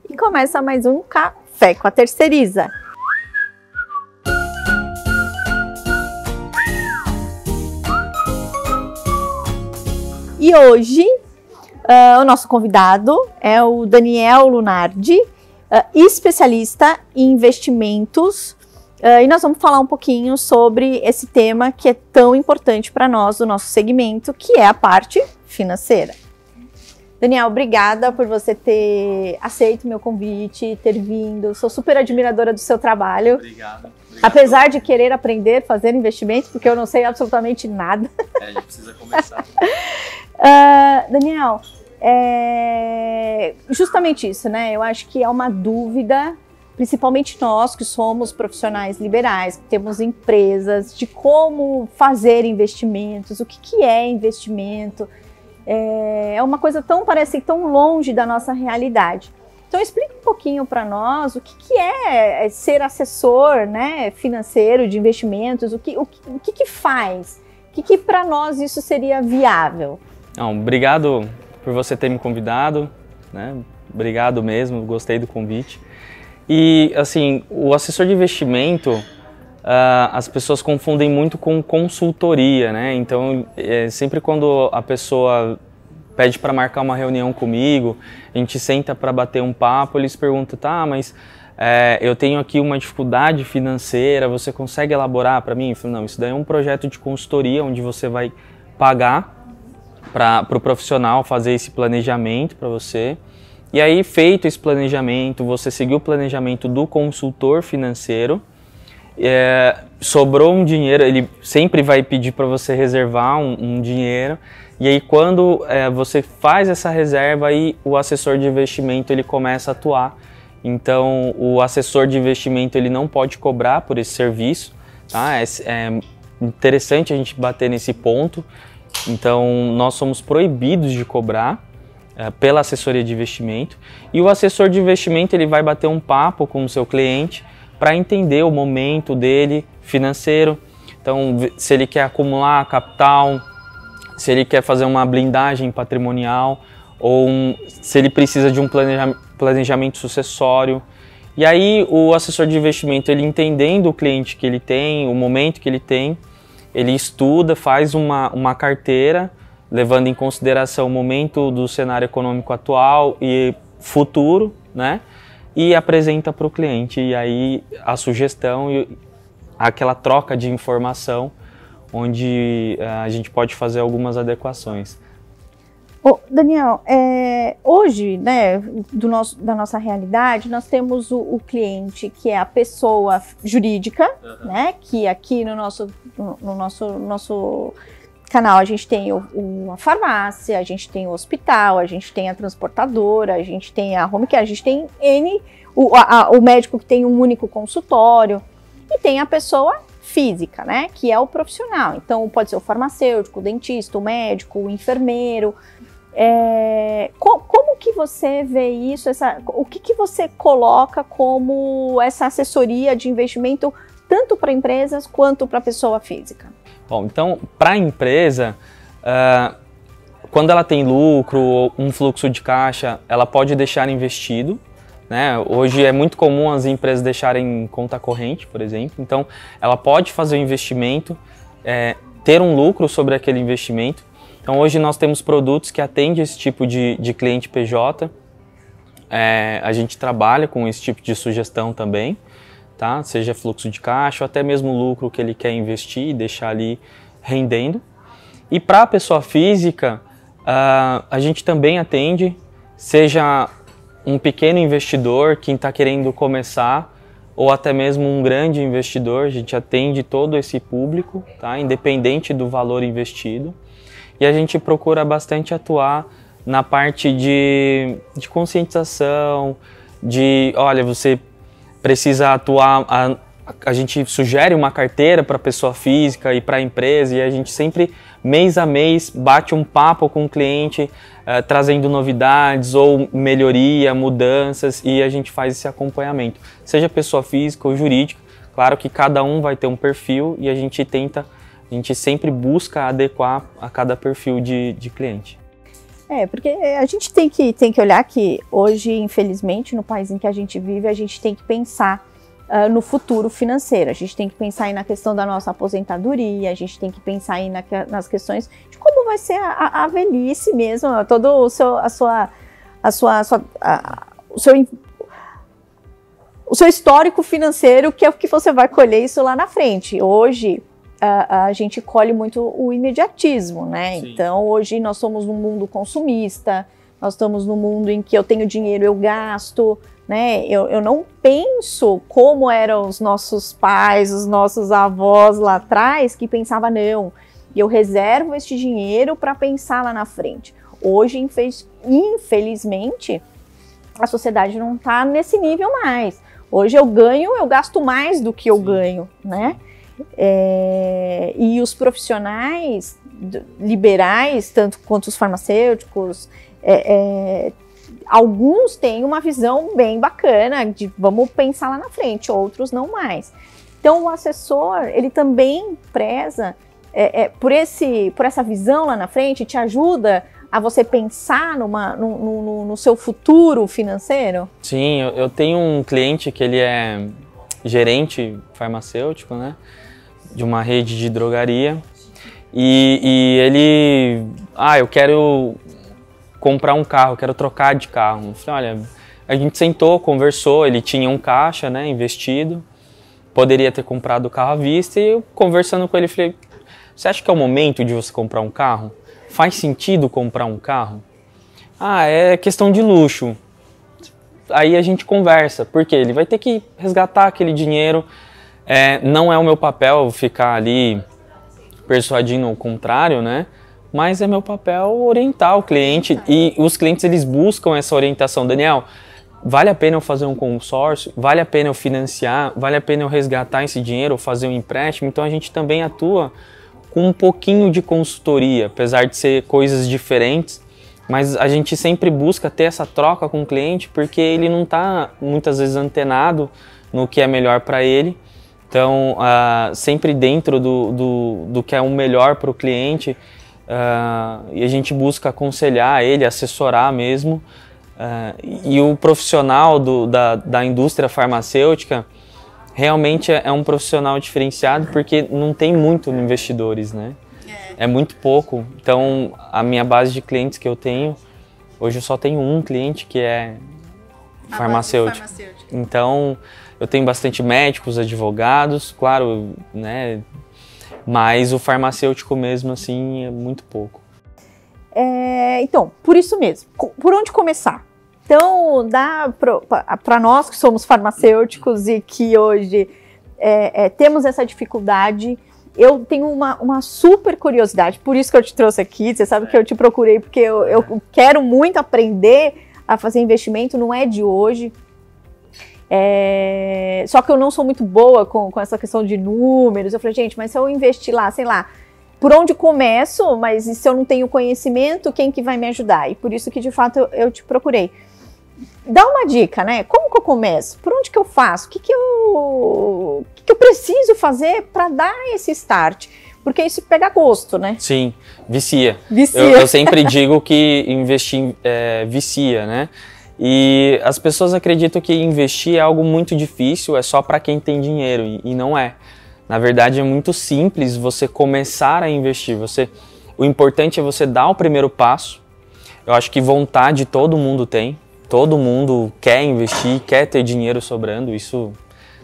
E começa mais um Café com a Terceiriza. E hoje o nosso convidado é o Daniel Lunardi, especialista em investimentos. E nós vamos falar um pouquinho sobre esse tema que é tão importante para nós, do nosso segmento, que é a parte financeira. Daniel, obrigada por você ter aceito meu convite, ter vindo. Sou super admiradora do seu trabalho. Obrigado. Apesar de querer aprender a fazer investimento, porque eu não sei absolutamente nada. A gente precisa começar. Daniel, justamente isso, né? Eu acho que é uma dúvida, principalmente nós que somos profissionais liberais, que temos empresas, de como fazer investimentos, o que é investimento. É uma coisa parece tão longe da nossa realidade. Então explica um pouquinho para nós o que é ser assessor, né, financeiro de investimentos, o que faz, o que para nós isso seria viável. Obrigado por você ter me convidado, né? Obrigado mesmo, gostei do convite. E assim, o assessor de investimento, as pessoas confundem muito com consultoria, né? Então, sempre quando a pessoa pede para marcar uma reunião comigo, a gente senta para bater um papo, eles perguntam, tá, mas eu tenho aqui uma dificuldade financeira, você consegue elaborar para mim? Eu falo, não, isso daí é um projeto de consultoria, onde você vai pagar para o profissional fazer esse planejamento para você. E aí, feito esse planejamento, você seguiu o planejamento do consultor financeiro, sobrou um dinheiro, ele sempre vai pedir para você reservar um dinheiro, e aí quando você faz essa reserva, aí o assessor de investimento ele começa a atuar. Então o assessor de investimento ele não pode cobrar por esse serviço, tá? É interessante a gente bater nesse ponto. Então nós somos proibidos de cobrar pela assessoria de investimento, e o assessor de investimento ele vai bater um papo com o seu cliente para entender o momento dele financeiro. Então, se ele quer acumular capital, se ele quer fazer uma blindagem patrimonial, ou se ele precisa de um planejamento sucessório. E aí, o assessor de investimento, ele entendendo o cliente que ele tem, o momento que ele tem, ele estuda, faz uma carteira, levando em consideração o momento do cenário econômico atual e futuro, né? E apresenta para o cliente, e aí a sugestão e aquela troca de informação onde a gente pode fazer algumas adequações. Daniel, hoje, né, da nossa realidade, nós temos o cliente que é a pessoa jurídica, né, que aqui no nosso canal a gente tem a farmácia, a gente tem o hospital, a gente tem a transportadora, a gente tem a home care, a gente tem o médico que tem um único consultório, e tem a pessoa física, né, que é o profissional. Então pode ser o farmacêutico, o dentista, o médico, o enfermeiro. Como que você vê isso? O que você coloca como essa assessoria de investimento tanto para empresas quanto para a pessoa física? Bom, então, para a empresa, quando ela tem lucro ou um fluxo de caixa, ela pode deixar investido, né? Hoje é muito comum as empresas deixarem conta corrente, por exemplo. Então, ela pode fazer o investimento, ter um lucro sobre aquele investimento. Então, hoje nós temos produtos que atendem esse tipo de cliente PJ. A gente trabalha com esse tipo de sugestão também. Tá? Seja fluxo de caixa ou até mesmo o lucro que ele quer investir e deixar ali rendendo. E para a pessoa física, a gente também atende, seja um pequeno investidor que está querendo começar, ou até mesmo um grande investidor, a gente atende todo esse público, tá? Independente do valor investido. E a gente procura bastante atuar na parte de conscientização, olha, você precisa atuar, a gente sugere uma carteira para a pessoa física e para a empresa, e a gente sempre, mês a mês, bate um papo com o cliente, trazendo novidades ou melhoria, mudanças, e a gente faz esse acompanhamento, seja pessoa física ou jurídica. Claro que cada um vai ter um perfil e a gente sempre busca adequar a cada perfil de cliente. Porque a gente tem que olhar que hoje, infelizmente, no país em que a gente vive, a gente tem que pensar no futuro financeiro. A gente tem que pensar aí na questão da nossa aposentadoria, a gente tem que pensar aí nas questões de como vai ser a velhice mesmo, todo o seu histórico financeiro, que é o que você vai colher isso lá na frente. Hoje, a gente colhe muito o imediatismo, né? Sim. Então, hoje nós somos num mundo consumista, nós estamos num mundo em que eu tenho dinheiro, eu gasto, né? Eu não penso como eram os nossos pais, os nossos avós lá atrás, que pensavam, não, eu reservo este dinheiro para pensar lá na frente. Hoje, infelizmente, a sociedade não está nesse nível mais. Hoje eu gasto mais do que eu ganho, né? E os profissionais liberais, tanto quanto os farmacêuticos, alguns têm uma visão bem bacana de vamos pensar lá na frente, outros não mais. Então o assessor, ele também preza por essa visão lá na frente, te ajuda a você pensar no seu futuro financeiro? Sim, eu tenho um cliente que ele é gerente farmacêutico, né, de uma rede de drogaria, e ele, eu quero comprar um carro, quero trocar de carro. Eu falei, olha, a gente sentou, conversou, ele tinha um caixa, né, investido, poderia ter comprado o carro à vista, e eu conversando com ele, falei, você acha que é o momento de você comprar um carro? Faz sentido comprar um carro? É questão de luxo. Aí a gente conversa, porque ele vai ter que resgatar aquele dinheiro. Não é o meu papel ficar ali persuadindo o contrário, né? Mas é meu papel orientar o cliente, e os clientes eles buscam essa orientação. Daniel, vale a pena eu fazer um consórcio? Vale a pena eu financiar? Vale a pena eu resgatar esse dinheiro ou fazer um empréstimo? Então a gente também atua com um pouquinho de consultoria, apesar de ser coisas diferentes, mas a gente sempre busca ter essa troca com o cliente, porque ele não está muitas vezes antenado no que é melhor para ele. Então, sempre dentro do que é o melhor para o cliente, e a gente busca aconselhar ele, assessorar mesmo. E o profissional da indústria farmacêutica realmente é um profissional diferenciado, porque não tem muito investidores, né? É muito pouco. Então, a minha base de clientes que eu tenho, hoje eu só tenho um cliente que é farmacêutico. Então, eu tenho bastante médicos, advogados, claro, né? Mas o farmacêutico mesmo, assim, é muito pouco. Então, por isso mesmo, por onde começar? Então, para nós que somos farmacêuticos e que hoje temos essa dificuldade, eu tenho uma super curiosidade, por isso que eu te trouxe aqui. Você sabe que eu te procurei porque eu quero muito aprender a fazer investimento, não é de hoje. Só que eu não sou muito boa com essa questão de números. Eu falei, gente, mas se eu investir lá, sei lá, por onde começo, mas se eu não tenho conhecimento, quem que vai me ajudar? E por isso que, de fato, eu te procurei. Dá uma dica, né? Como que eu começo? Por onde que eu faço? O que eu preciso fazer para dar esse start? Porque isso pega gosto, né? Sim, vicia. Eu sempre digo que investir vicia, né? E as pessoas acreditam que investir é algo muito difícil, é só para quem tem dinheiro, e não é. Na verdade, é muito simples você começar a investir. O importante é você dar o primeiro passo. Eu acho que vontade todo mundo tem. Todo mundo quer investir, quer ter dinheiro sobrando. Isso,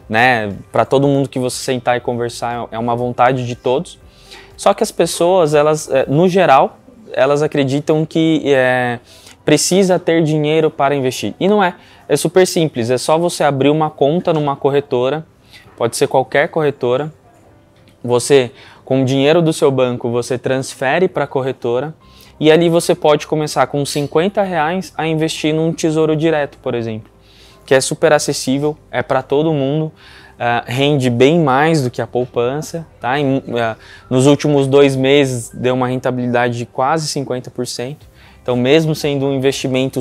né, para todo mundo que você sentar e conversar, é uma vontade de todos. Só que as pessoas, elas, no geral, elas acreditam que precisa ter dinheiro para investir. E não é. É super simples. É só você abrir uma conta numa corretora. Pode ser qualquer corretora. Você, com o dinheiro do seu banco, você transfere para a corretora. E ali você pode começar com R$50 a investir num tesouro direto, por exemplo. Que é super acessível, é para todo mundo. Rende bem mais do que a poupança, tá? Nos últimos 2 meses deu uma rentabilidade de quase 50%. Então, mesmo sendo um investimento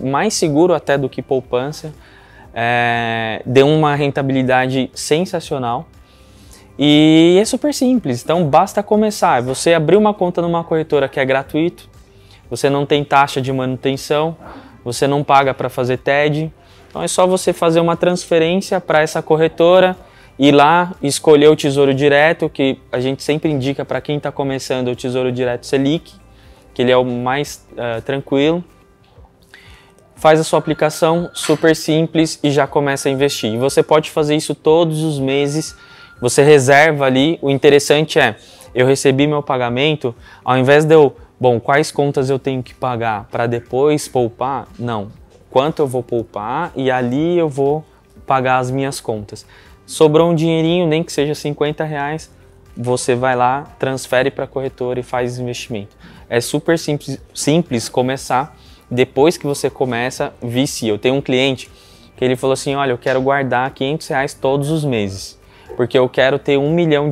mais seguro até do que poupança, deu uma rentabilidade sensacional. E é super simples, então basta começar. Você abrir uma conta numa corretora que é gratuito, você não tem taxa de manutenção, você não paga para fazer TED. Então é só você fazer uma transferência para essa corretora, ir lá, escolher o Tesouro Direto, que a gente sempre indica para quem está começando o Tesouro Direto Selic, que ele é o mais tranquilo. Faz a sua aplicação, super simples, e já começa a investir. E você pode fazer isso todos os meses, você reserva ali. O interessante é, eu recebi meu pagamento, ao invés de eu, bom, quais contas eu tenho que pagar para depois poupar? Não, quanto eu vou poupar e ali eu vou pagar as minhas contas. Sobrou um dinheirinho, nem que seja R$50, você vai lá, transfere para a corretora e faz investimento. É super simples começar. Depois que você começa, vicia. Eu tenho um cliente que ele falou assim, olha, eu quero guardar R$500 todos os meses, porque eu quero ter R$1 milhão,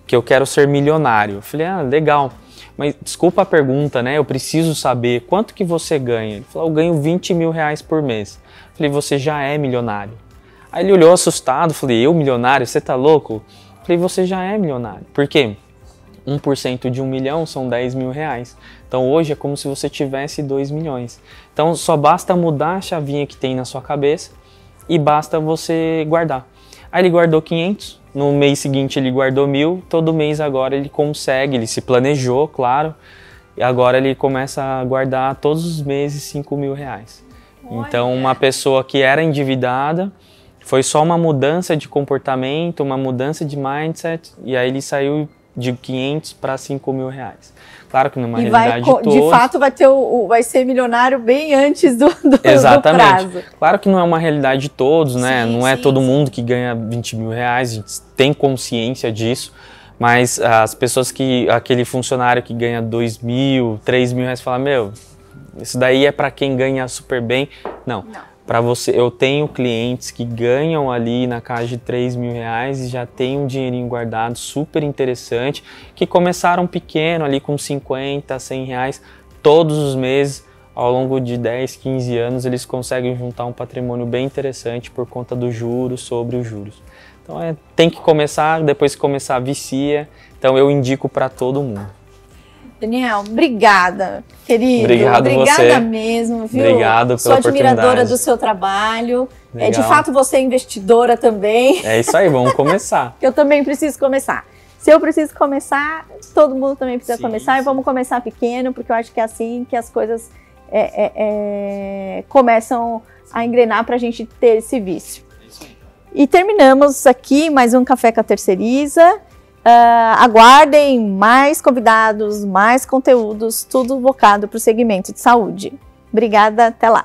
que eu quero ser milionário. Eu falei, ah, legal, mas desculpa a pergunta, né? Eu preciso saber quanto que você ganha. Ele falou, eu ganho R$20 mil por mês. Eu falei, você já é milionário. Aí ele olhou assustado, falei, eu milionário? Você tá louco? Eu falei, você já é milionário. Por quê? 1% de 1 milhão são R$10 mil. Então hoje é como se você tivesse 2 milhões. Então só basta mudar a chavinha que tem na sua cabeça e basta você guardar. Aí ele guardou 500, no mês seguinte ele guardou 1.000, todo mês agora ele consegue, ele se planejou, claro, e agora ele começa a guardar todos os meses R$5 mil. Então uma pessoa que era endividada, foi só uma mudança de comportamento, uma mudança de mindset, e aí ele saiu de 500 para R$5 mil. Claro que não é uma realidade de todos. De fato vai ser milionário bem antes do Exatamente. Do prazo. Claro que não é uma realidade de todos, né? Sim, não é todo mundo que ganha R$20 mil, a gente tem consciência disso, mas as pessoas aquele funcionário que ganha R$2 mil, R$3 mil, fala, meu, isso daí é para quem ganha super bem. Não. Para você, eu tenho clientes que ganham ali na casa de R$3 mil e já tem um dinheirinho guardado super interessante, que começaram pequeno ali com 50, 100 reais todos os meses, ao longo de 10, 15 anos eles conseguem juntar um patrimônio bem interessante por conta dos juros sobre os juros. Então tem que começar, depois que começar vicia, então eu indico para todo mundo. Daniel, obrigada, querido. Obrigada você. Mesmo, viu? Obrigado pela Sou admiradora do seu trabalho. De fato, você é investidora também. É isso aí, vamos começar. Eu também preciso começar. Se eu preciso começar, todo mundo também precisa começar. E vamos começar pequeno, porque eu acho que é assim que as coisas começam a engrenar para a gente ter esse vício. E terminamos aqui mais um Café com a Terceiriza. Aguardem mais convidados, mais conteúdos, tudo voltado para o segmento de saúde. Obrigada, até lá!